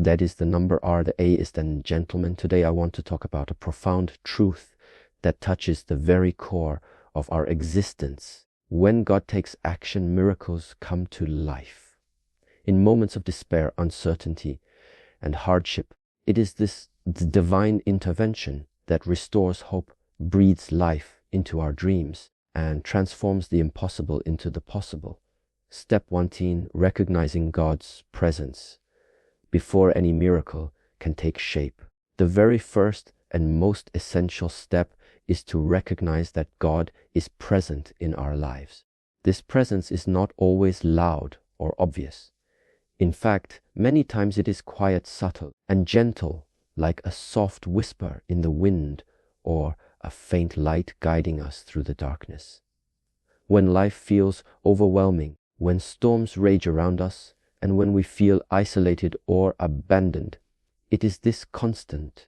That is the number R, the A is then gentleman. Today I want to talk about a profound truth that touches the very core of our existence. When God takes action, miracles come to life. In moments of despair, uncertainty, and hardship, it is this divine intervention that restores hope, breathes life into our dreams, and transforms the impossible into the possible. Step 1, recognizing God's presence before any miracle can take shape. The very first and most essential step is to recognize that God is present in our lives. This presence is not always loud or obvious. In fact, many times it is quiet, subtle, and gentle, like a soft whisper in the wind or a faint light guiding us through the darkness. When life feels overwhelming, when storms rage around us, and when we feel isolated or abandoned, it is this constant,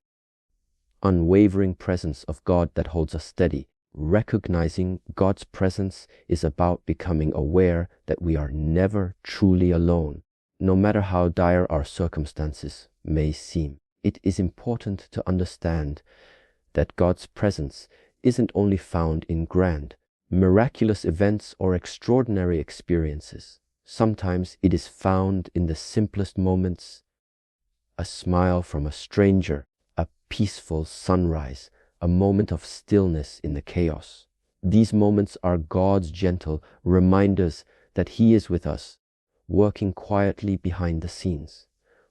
unwavering presence of God that holds us steady. Recognizing God's presence is about becoming aware that we are never truly alone, no matter how dire our circumstances may seem. It is important to understand that God's presence isn't only found in grand, miraculous events or extraordinary experiences. Sometimes it is found in the simplest moments: a smile from a stranger, a peaceful sunrise, a moment of stillness in the chaos. These moments are God's gentle reminders that He is with us, working quietly behind the scenes.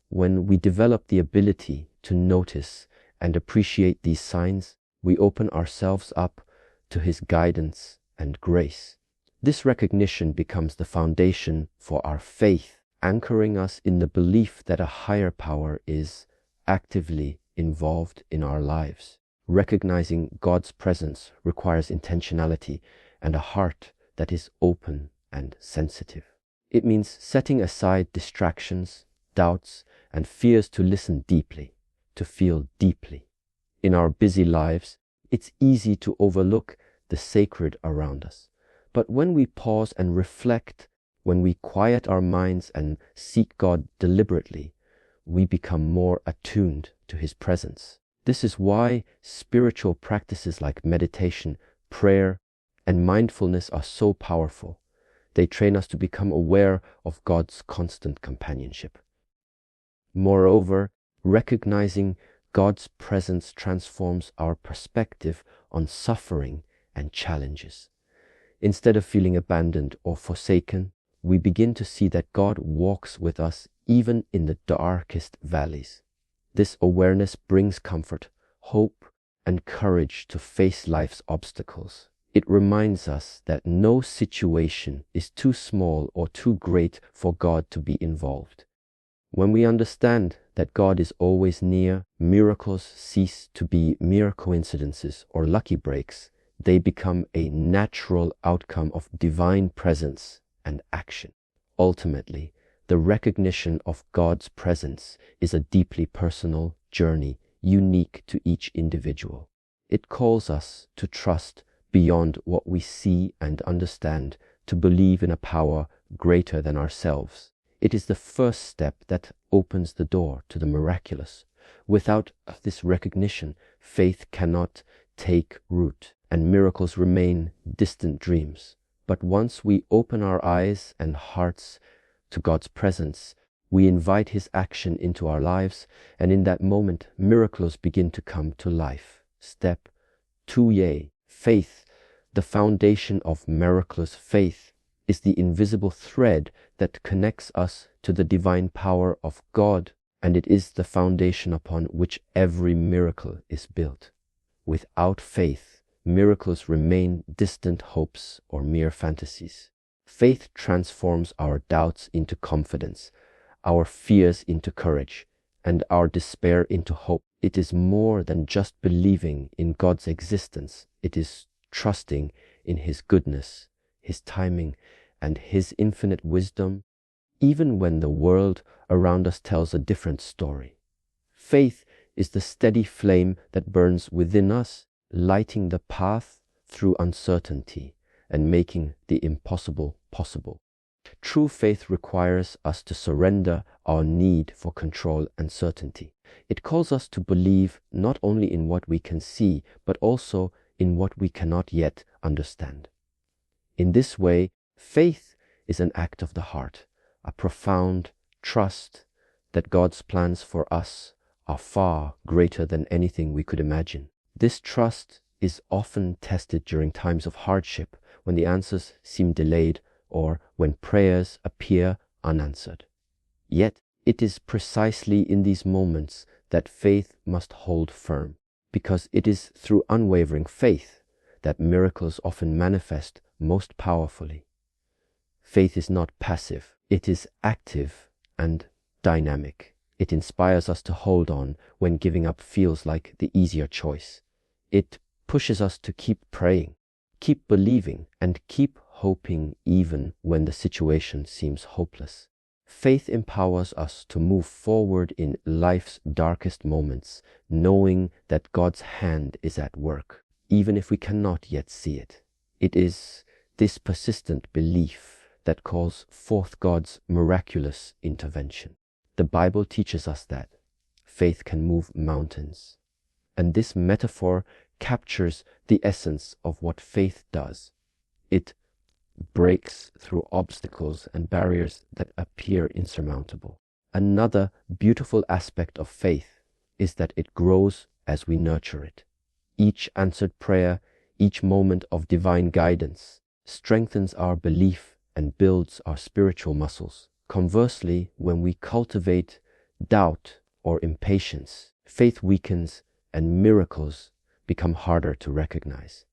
When we develop the ability to notice and appreciate these signs, we open ourselves up to His guidance and grace. This recognition becomes the foundation for our faith, anchoring us in the belief that a higher power is actively involved in our lives. Recognizing God's presence requires intentionality and a heart that is open and sensitive. It means setting aside distractions, doubts, and fears to listen deeply, to feel deeply. In our busy lives, it's easy to overlook the sacred around us. But when we pause and reflect, when we quiet our minds and seek God deliberately, we become more attuned to His presence. This is why spiritual practices like meditation, prayer, and mindfulness are so powerful. They train us to become aware of God's constant companionship. Moreover, recognizing God's presence transforms our perspective on suffering and challenges. Instead of feeling abandoned or forsaken, we begin to see that God walks with us even in the darkest valleys. This awareness brings comfort, hope, and courage to face life's obstacles. It reminds us that no situation is too small or too great for God to be involved. When we understand that God is always near, miracles cease to be mere coincidences or lucky breaks. They become a natural outcome of divine presence and action. Ultimately, the recognition of God's presence is a deeply personal journey, unique to each individual. It calls us to trust beyond what we see and understand, to believe in a power greater than ourselves. It is the first step that opens the door to the miraculous. Without this recognition, faith cannot take root, and miracles remain distant dreams. But once we open our eyes and hearts to God's presence, we invite His action into our lives, and in that moment, miracles begin to come to life. Step 2, faith. The foundation of miraculous faith is the invisible thread that connects us to the divine power of God, and it is the foundation upon which every miracle is built. Without faith, miracles remain distant hopes or mere fantasies. Faith transforms our doubts into confidence, our fears into courage, and our despair into hope. It is more than just believing in God's existence. It is trusting in His goodness, His timing, and His infinite wisdom, even when the world around us tells a different story. Faith is the steady flame that burns within us, lighting the path through uncertainty and making the impossible possible. True faith requires us to surrender our need for control and certainty. It calls us to believe not only in what we can see, but also in what we cannot yet understand. In this way, faith is an act of the heart, a profound trust that God's plans for us are far greater than anything we could imagine. This trust is often tested during times of hardship, when the answers seem delayed or when prayers appear unanswered. Yet, it is precisely in these moments that faith must hold firm, because it is through unwavering faith that miracles often manifest most powerfully. Faith is not passive, it is active and dynamic. It inspires us to hold on when giving up feels like the easier choice. It pushes us to keep praying, keep believing, and keep hoping even when the situation seems hopeless. Faith empowers us to move forward in life's darkest moments, knowing that God's hand is at work, even if we cannot yet see it. It is this persistent belief that calls forth God's miraculous intervention. The Bible teaches us that faith can move mountains, and this metaphor captures the essence of what faith does. It breaks through obstacles and barriers that appear insurmountable. Another beautiful aspect of faith is that it grows as we nurture it. Each answered prayer, each moment of divine guidance, strengthens our belief and builds our spiritual muscles. Conversely, when we cultivate doubt or impatience, faith weakens and miracles become harder to recognize.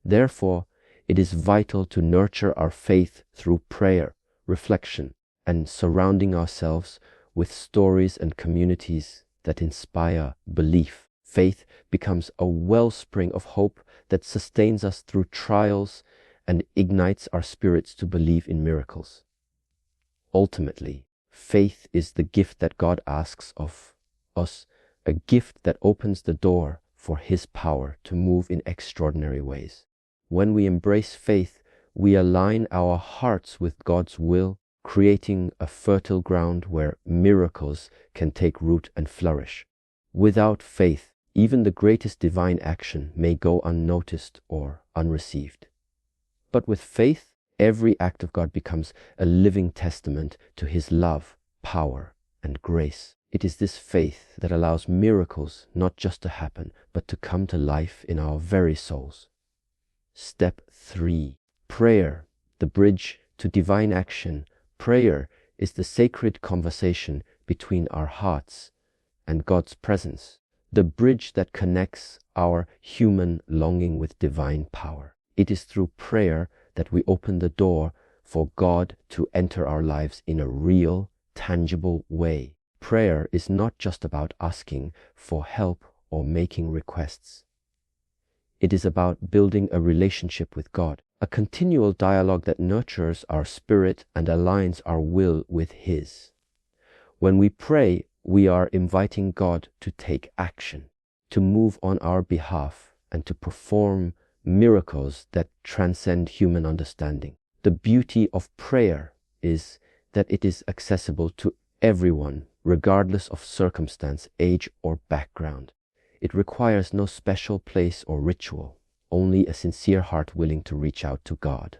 Therefore, it is vital to nurture our faith through prayer, reflection, and surrounding ourselves with stories and communities that inspire belief. Faith becomes a wellspring of hope that sustains us through trials and ignites our spirits to believe in miracles. Ultimately, faith is the gift that God asks of us, a gift that opens the door for His power to move in extraordinary ways. When we embrace faith, we align our hearts with God's will, creating a fertile ground where miracles can take root and flourish. Without faith, even the greatest divine action may go unnoticed or unreceived. But with faith, every act of God becomes a living testament to His love, power, and grace. It is this faith that allows miracles not just to happen, but to come to life in our very souls. Step 3. Prayer, the bridge to divine action. Prayer is the sacred conversation between our hearts and God's presence, the bridge that connects our human longing with divine power. It is through prayer that we open the door for God to enter our lives in a real, tangible way. Prayer is not just about asking for help or making requests. It is about building a relationship with God, a continual dialogue that nurtures our spirit and aligns our will with His. When we pray, we are inviting God to take action, to move on our behalf, and to perform miracles that transcend human understanding. The beauty of prayer is that it is accessible to everyone, regardless of circumstance, age, or background. It requires no special place or ritual, only a sincere heart willing to reach out to God.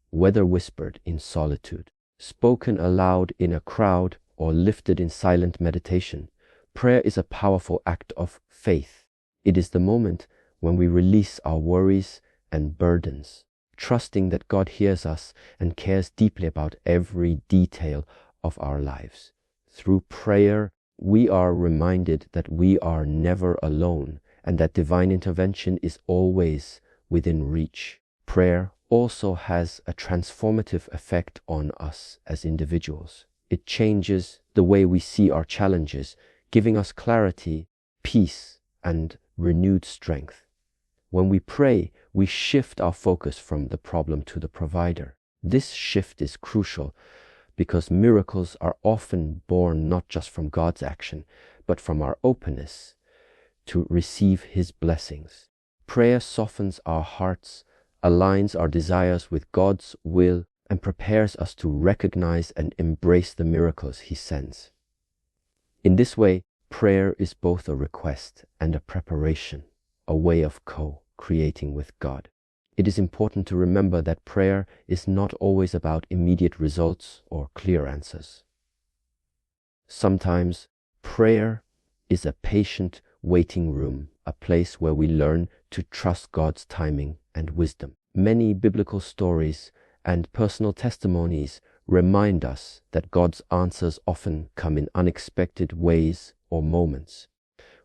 Whether whispered in solitude, spoken aloud in a crowd, or lifted in silent meditation, prayer is a powerful act of faith. It is the moment when we release our worries and burdens, trusting that God hears us and cares deeply about every detail of our lives. Through prayer, we are reminded that we are never alone and that divine intervention is always within reach. Prayer also has a transformative effect on us as individuals. It changes the way we see our challenges, giving us clarity, peace, and renewed strength. When we pray, we shift our focus from the problem to the provider. This shift is crucial because miracles are often born not just from God's action, but from our openness to receive His blessings. Prayer softens our hearts, aligns our desires with God's will, and prepares us to recognize and embrace the miracles He sends. In this way, prayer is both a request and a preparation, a way of co-creating with God. It is important to remember that prayer is not always about immediate results or clear answers. Sometimes prayer is a patient waiting room, a place where we learn to trust God's timing and wisdom. Many biblical stories and personal testimonies remind us that God's answers often come in unexpected ways or moments.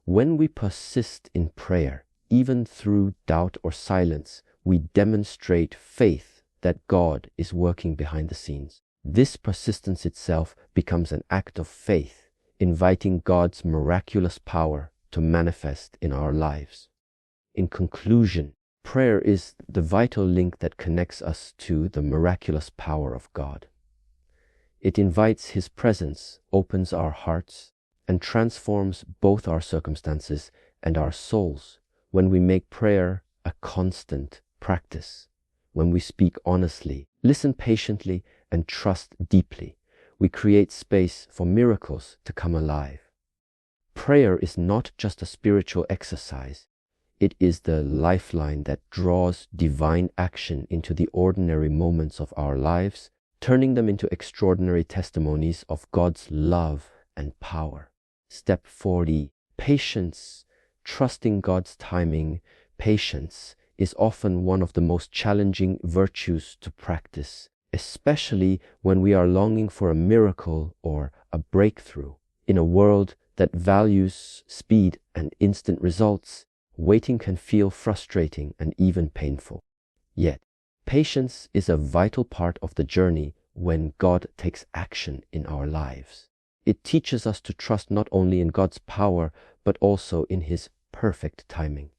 When we persist in prayer, even through doubt or silence, we demonstrate faith that God is working behind the scenes. This persistence itself becomes an act of faith, inviting God's miraculous power to manifest in our lives. In conclusion, prayer is the vital link that connects us to the miraculous power of God. It invites His presence, opens our hearts, and transforms both our circumstances and our souls when we make prayer a constant practice. When we speak honestly, listen patiently, and trust deeply, we create space for miracles to come alive. Prayer is not just a spiritual exercise. It is the lifeline that draws divine action into the ordinary moments of our lives, turning them into extraordinary testimonies of God's love and power. Step 40. Patience. Trusting God's timing. Patience is often one of the most challenging virtues to practice, especially when we are longing for a miracle or a breakthrough. In a world that values speed and instant results, waiting can feel frustrating and even painful. Yet, patience is a vital part of the journey when God takes action in our lives. It teaches us to trust not only in God's power, but also in His perfect timing.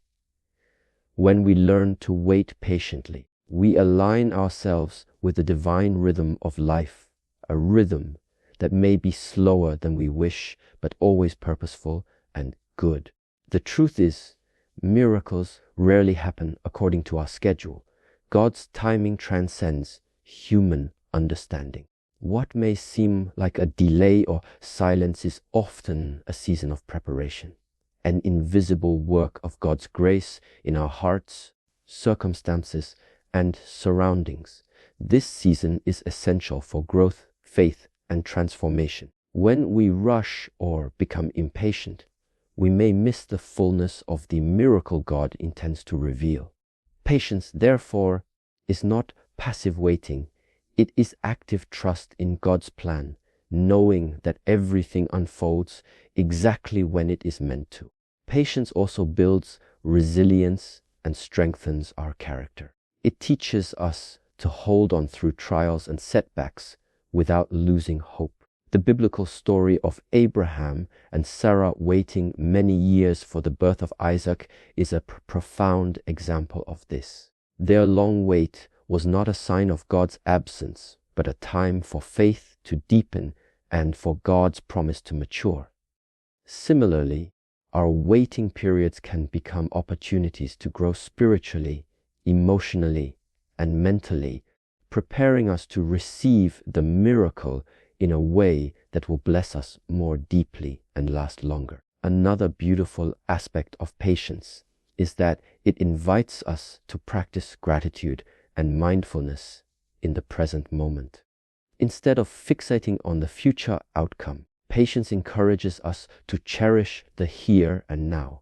When we learn to wait patiently, we align ourselves with the divine rhythm of life, a rhythm that may be slower than we wish, but always purposeful and good. The truth is, miracles rarely happen according to our schedule. God's timing transcends human understanding. What may seem like a delay or silence is often a season of preparation, an invisible work of God's grace in our hearts, circumstances, and surroundings. This season is essential for growth, faith, and transformation. When we rush or become impatient, we may miss the fullness of the miracle God intends to reveal. Patience, therefore, is not passive waiting. It is active trust in God's plan, knowing that everything unfolds exactly when it is meant to. Patience also builds resilience and strengthens our character. It teaches us to hold on through trials and setbacks without losing hope. The biblical story of Abraham and Sarah waiting many years for the birth of Isaac is a profound example of this. Their long wait was not a sign of God's absence, but a time for faith to deepen and for God's promise to mature. Similarly, our waiting periods can become opportunities to grow spiritually, emotionally, and mentally, preparing us to receive the miracle in a way that will bless us more deeply and last longer. Another beautiful aspect of patience is that it invites us to practice gratitude and mindfulness in the present moment. Instead of fixating on the future outcome, patience encourages us to cherish the here and now,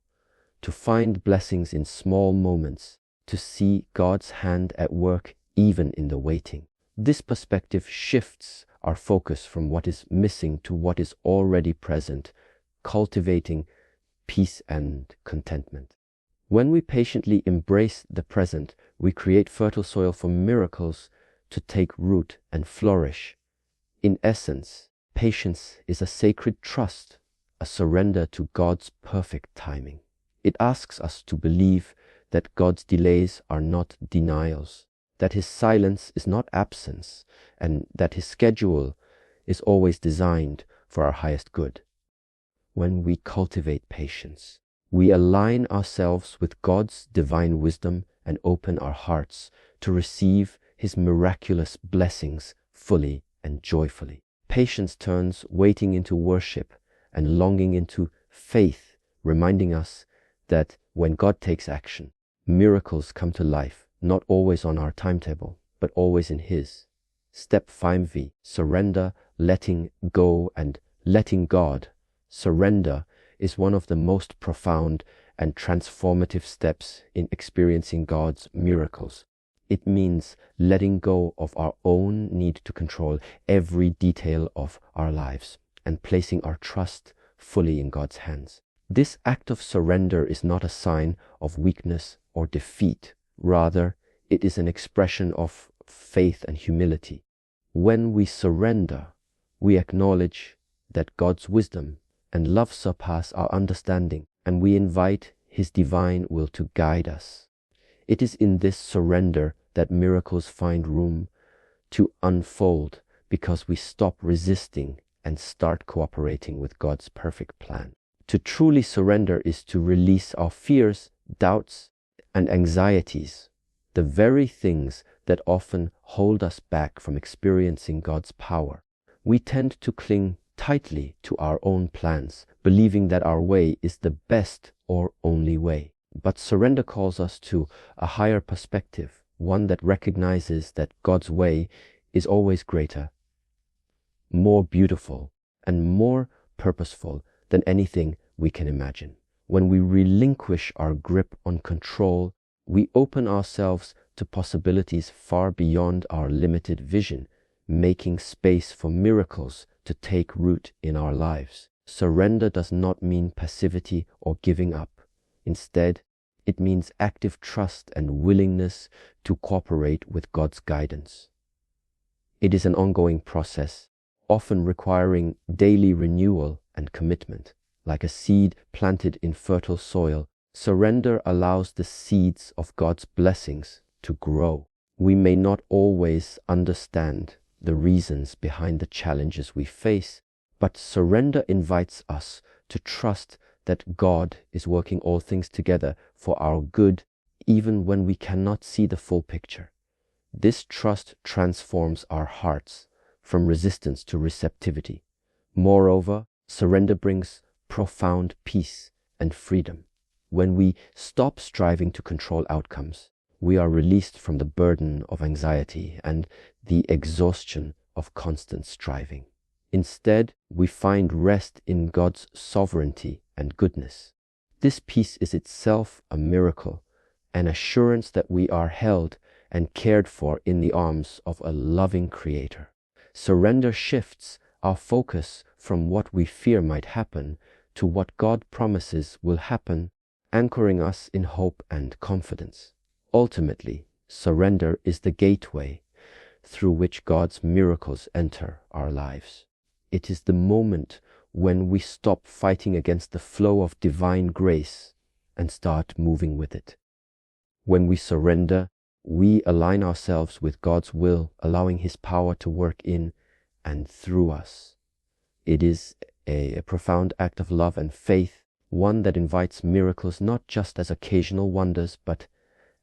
to find blessings in small moments, to see God's hand at work even in the waiting. This perspective shifts our focus from what is missing to what is already present, cultivating peace and contentment. When we patiently embrace the present, we create fertile soil for miracles to take root and flourish. In essence, patience is a sacred trust, a surrender to God's perfect timing. It asks us to believe that God's delays are not denials, that His silence is not absence, and that His schedule is always designed for our highest good. When we cultivate patience, we align ourselves with God's divine wisdom and open our hearts to receive His miraculous blessings fully and joyfully. Patience turns waiting into worship and longing into faith, reminding us that when God takes action, miracles come to life, not always on our timetable, but always in His. Step 5V, surrender, letting go, and letting God. Surrender is one of the most profound and transformative steps in experiencing God's miracles. It means letting go of our own need to control every detail of our lives and placing our trust fully in God's hands. This act of surrender is not a sign of weakness or defeat. Rather, it is an expression of faith and humility. When we surrender, we acknowledge that God's wisdom and love surpass our understanding, and we invite His divine will to guide us. It is in this surrender that miracles find room to unfold, because we stop resisting and start cooperating with God's perfect plan. To truly surrender is to release our fears, doubts, and anxieties, the very things that often hold us back from experiencing God's power. We tend to cling tightly to our own plans, believing that our way is the best or only way. But surrender calls us to a higher perspective, one that recognizes that God's way is always greater, more beautiful, and more purposeful than anything we can imagine. When we relinquish our grip on control, we open ourselves to possibilities far beyond our limited vision, making space for miracles to take root in our lives. Surrender does not mean passivity or giving up. Instead, it means active trust and willingness to cooperate with God's guidance. It is an ongoing process, often requiring daily renewal and commitment. Like a seed planted in fertile soil, surrender allows the seeds of God's blessings to grow. We may not always understand the reasons behind the challenges we face, but surrender invites us to trust that God is working all things together for our good, even when we cannot see the full picture. This trust transforms our hearts from resistance to receptivity. Moreover, surrender brings profound peace and freedom. When we stop striving to control outcomes, we are released from the burden of anxiety and the exhaustion of constant striving. Instead, we find rest in God's sovereignty and goodness. This peace is itself a miracle, an assurance that we are held and cared for in the arms of a loving Creator. Surrender shifts our focus from what we fear might happen to what God promises will happen, anchoring us in hope and confidence. Ultimately, surrender is the gateway through which God's miracles enter our lives. It is the moment when we stop fighting against the flow of divine grace and start moving with it. When we surrender, we align ourselves with God's will, allowing His power to work in and through us. It is a profound act of love and faith, one that invites miracles not just as occasional wonders, but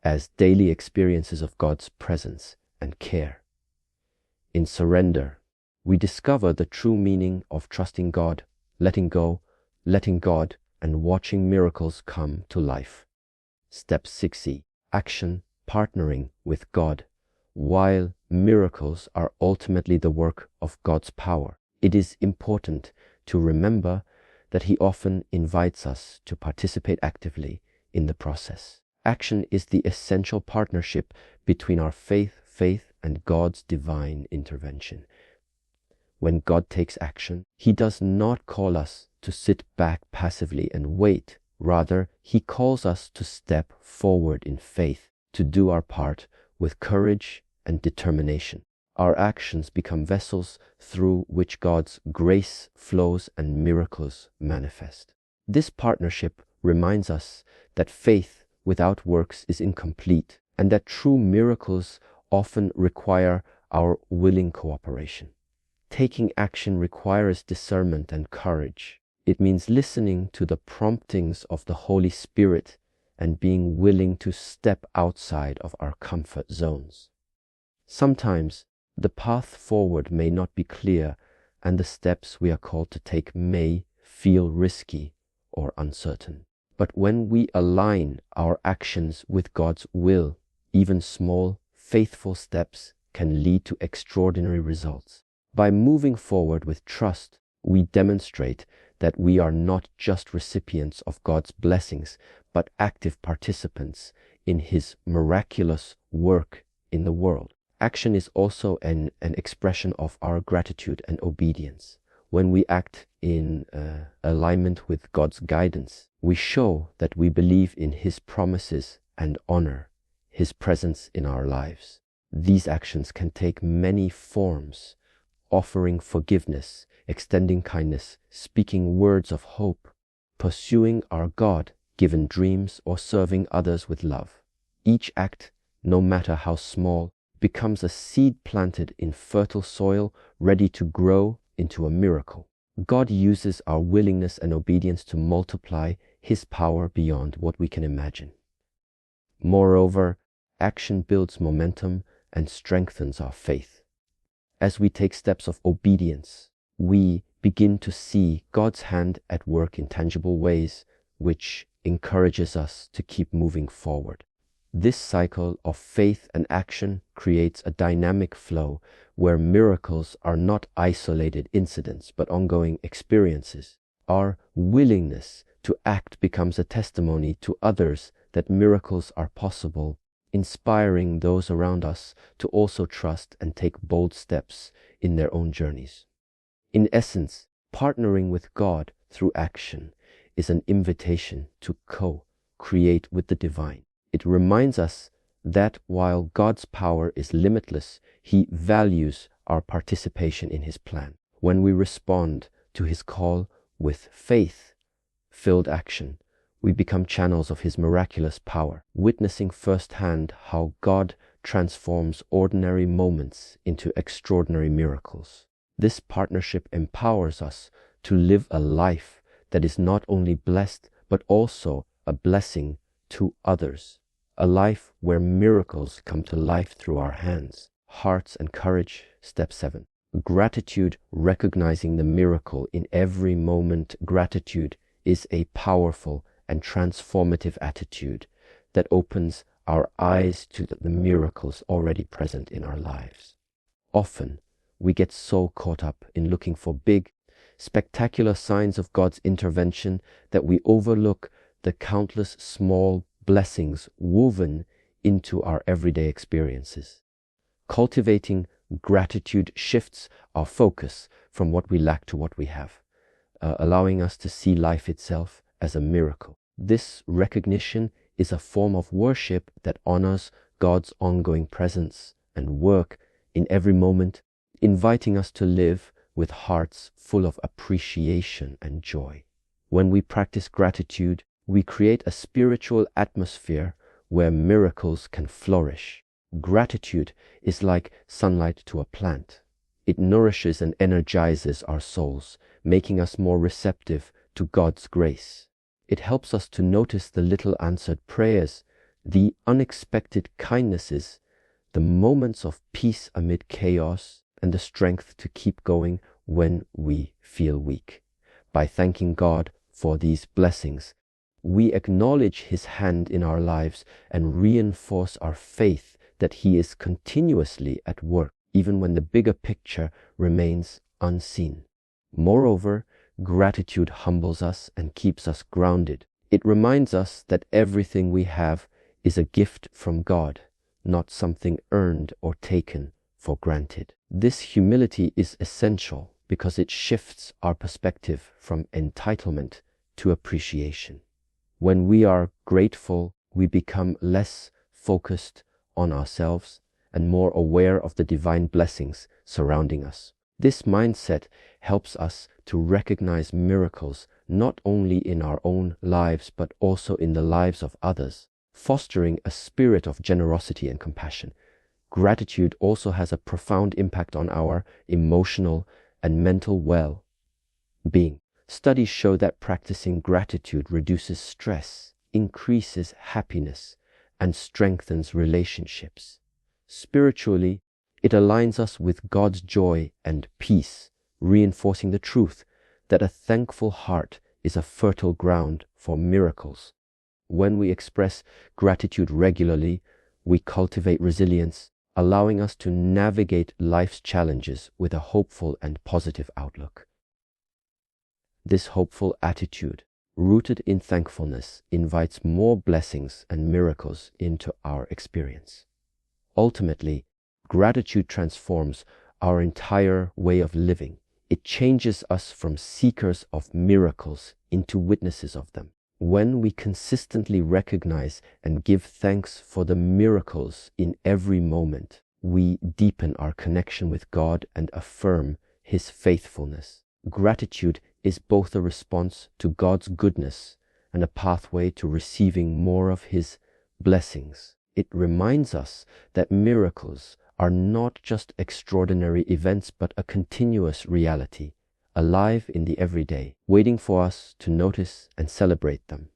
as daily experiences of God's presence and care. In surrender, we discover the true meaning of trusting God, letting go, letting God, and watching miracles come to life. Step 6E, action, partnering with God. While miracles are ultimately the work of God's power, it is important to remember that He often invites us to participate actively in the process. Action is the essential partnership between our faith, and God's divine intervention. When God takes action, He does not call us to sit back passively and wait. Rather, He calls us to step forward in faith, to do our part with courage and determination. Our actions become vessels through which God's grace flows and miracles manifest. This partnership reminds us that faith without works is incomplete, and that true miracles often require our willing cooperation. Taking action requires discernment and courage. It means listening to the promptings of the Holy Spirit and being willing to step outside of our comfort zones. Sometimes the path forward may not be clear, and the steps we are called to take may feel risky or uncertain. But when we align our actions with God's will, even small, faithful steps can lead to extraordinary results. By moving forward with trust, we demonstrate that we are not just recipients of God's blessings, but active participants in His miraculous work in the world. Action is also an expression of our gratitude and obedience. When we act in alignment with God's guidance, we show that we believe in His promises and honor His presence in our lives. These actions can take many forms: offering forgiveness, extending kindness, speaking words of hope, pursuing our God-given dreams, or serving others with love. Each act, no matter how small, becomes a seed planted in fertile soil, ready to grow into a miracle. God uses our willingness and obedience to multiply His power beyond what we can imagine. Moreover, action builds momentum and strengthens our faith. As we take steps of obedience, we begin to see God's hand at work in tangible ways, which encourages us to keep moving forward. This cycle of faith and action creates a dynamic flow where miracles are not isolated incidents but ongoing experiences. Our willingness to act becomes a testimony to others that miracles are possible, inspiring those around us to also trust and take bold steps in their own journeys. In essence, partnering with God through action is an invitation to co-create with the divine. It reminds us that while God's power is limitless, He values our participation in His plan. When we respond to His call with faith-filled action, we become channels of His miraculous power, witnessing firsthand how God transforms ordinary moments into extraordinary miracles. This partnership empowers us to live a life that is not only blessed, but also a blessing to others. A life where miracles come to life through our hands, hearts, and courage. Step 7. Gratitude, recognizing the miracle in every moment. Gratitude is a powerful and transformative attitude that opens our eyes to the miracles already present in our lives. Often, we get so caught up in looking for big, spectacular signs of God's intervention that we overlook the countless small blessings woven into our everyday experiences. Cultivating gratitude shifts our focus from what we lack to what we have, allowing us to see life itself as a miracle. This recognition is a form of worship that honors God's ongoing presence and work in every moment, inviting us to live with hearts full of appreciation and joy. When we practice gratitude, we create a spiritual atmosphere where miracles can flourish. Gratitude is like sunlight to a plant. It nourishes and energizes our souls, making us more receptive to God's grace. It helps us to notice the little answered prayers, the unexpected kindnesses, the moments of peace amid chaos, and the strength to keep going when we feel weak. By thanking God for these blessings, we acknowledge His hand in our lives and reinforce our faith that He is continuously at work, even when the bigger picture remains unseen. Moreover, gratitude humbles us and keeps us grounded. It reminds us that everything we have is a gift from God, not something earned or taken for granted. This humility is essential because it shifts our perspective from entitlement to appreciation. When we are grateful, we become less focused on ourselves and more aware of the divine blessings surrounding us. This mindset helps us to recognize miracles not only in our own lives but also in the lives of others, fostering a spirit of generosity and compassion. Gratitude also has a profound impact on our emotional and mental well-being. Studies show that practicing gratitude reduces stress, increases happiness, and strengthens relationships. Spiritually, It aligns us with God's joy and peace, reinforcing the truth that a thankful heart is a fertile ground for miracles. When we express gratitude regularly, we cultivate resilience, allowing us to navigate life's challenges with a hopeful and positive outlook. This hopeful attitude, rooted in thankfulness, invites more blessings and miracles into our experience. Ultimately, gratitude transforms our entire way of living. It changes us from seekers of miracles into witnesses of them. When we consistently recognize and give thanks for the miracles in every moment, we deepen our connection with God and affirm His faithfulness. Gratitude is both a response to God's goodness and a pathway to receiving more of His blessings. It reminds us that miracles are not just extraordinary events, but a continuous reality, alive in the everyday, waiting for us to notice and celebrate them.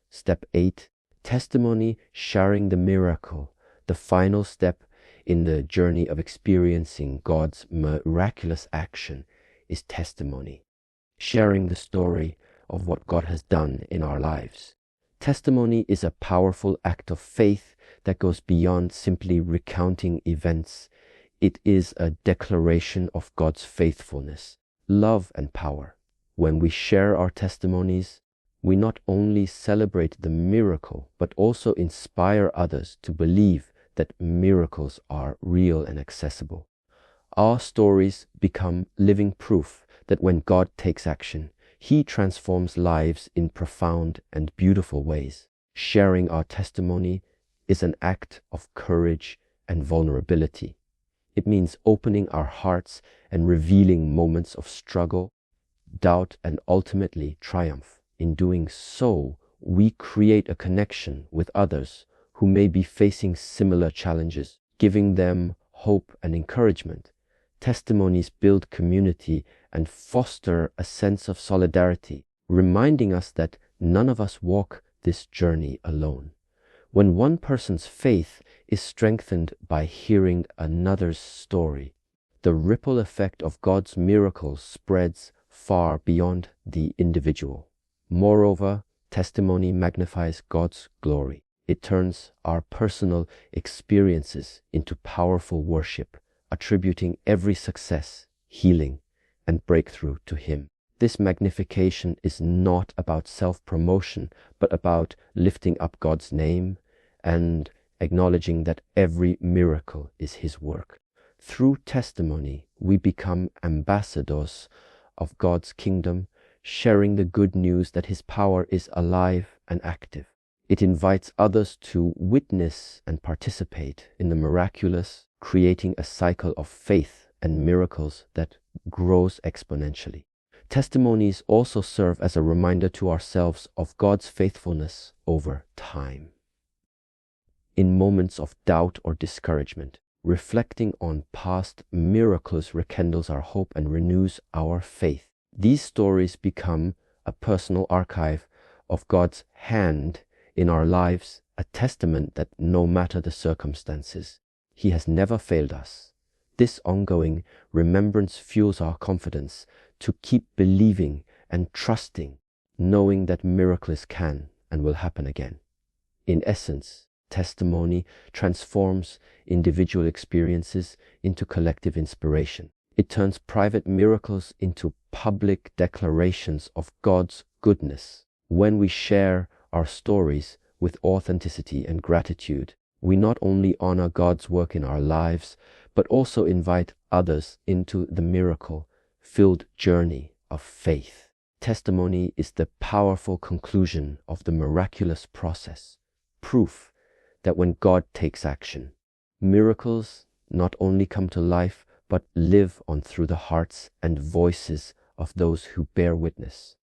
Step 8. Testimony, sharing the miracle, the final step in the journey of experiencing God's miraculous action, is testimony, sharing the story of what God has done in our lives. Testimony is a powerful act of faith that goes beyond simply recounting events. It is a declaration of God's faithfulness, love, and power. When we share our testimonies, we not only celebrate the miracle, but also inspire others to believe that miracles are real and accessible. Our stories become living proof that when God takes action, He transforms lives in profound and beautiful ways. Sharing our testimony is an act of courage and vulnerability. It means opening our hearts and revealing moments of struggle, doubt, and ultimately triumph. In doing so, we create a connection with others who may be facing similar challenges, giving them hope and encouragement. Testimonies build community and foster a sense of solidarity, reminding us that none of us walk this journey alone. When one person's faith is strengthened by hearing another's story, the ripple effect of God's miracles spreads far beyond the individual. Moreover, testimony magnifies God's glory. It turns our personal experiences into powerful worship, attributing every success, healing, and breakthrough to Him. This magnification is not about self-promotion, but about lifting up God's name and acknowledging that every miracle is His work. Through testimony, we become ambassadors of God's kingdom, sharing the good news that His power is alive and active. It invites others to witness and participate in the miraculous, creating a cycle of faith and miracles that grows exponentially. Testimonies also serve as a reminder to ourselves of God's faithfulness over time. In moments of doubt or discouragement, reflecting on past miracles rekindles our hope and renews our faith. These stories become a personal archive of God's hand in our lives, a testament that no matter the circumstances, He has never failed us. This ongoing remembrance fuels our confidence to keep believing and trusting, knowing that miracles can and will happen again. In essence, testimony transforms individual experiences into collective inspiration. It turns private miracles into public declarations of God's goodness. When we share our stories with authenticity and gratitude, we not only honor God's work in our lives, but also invite others into the miracle-filled journey of faith. Testimony is the powerful conclusion of the miraculous process, proof that when God takes action, miracles not only come to life, but live on through the hearts and voices of those who bear witness.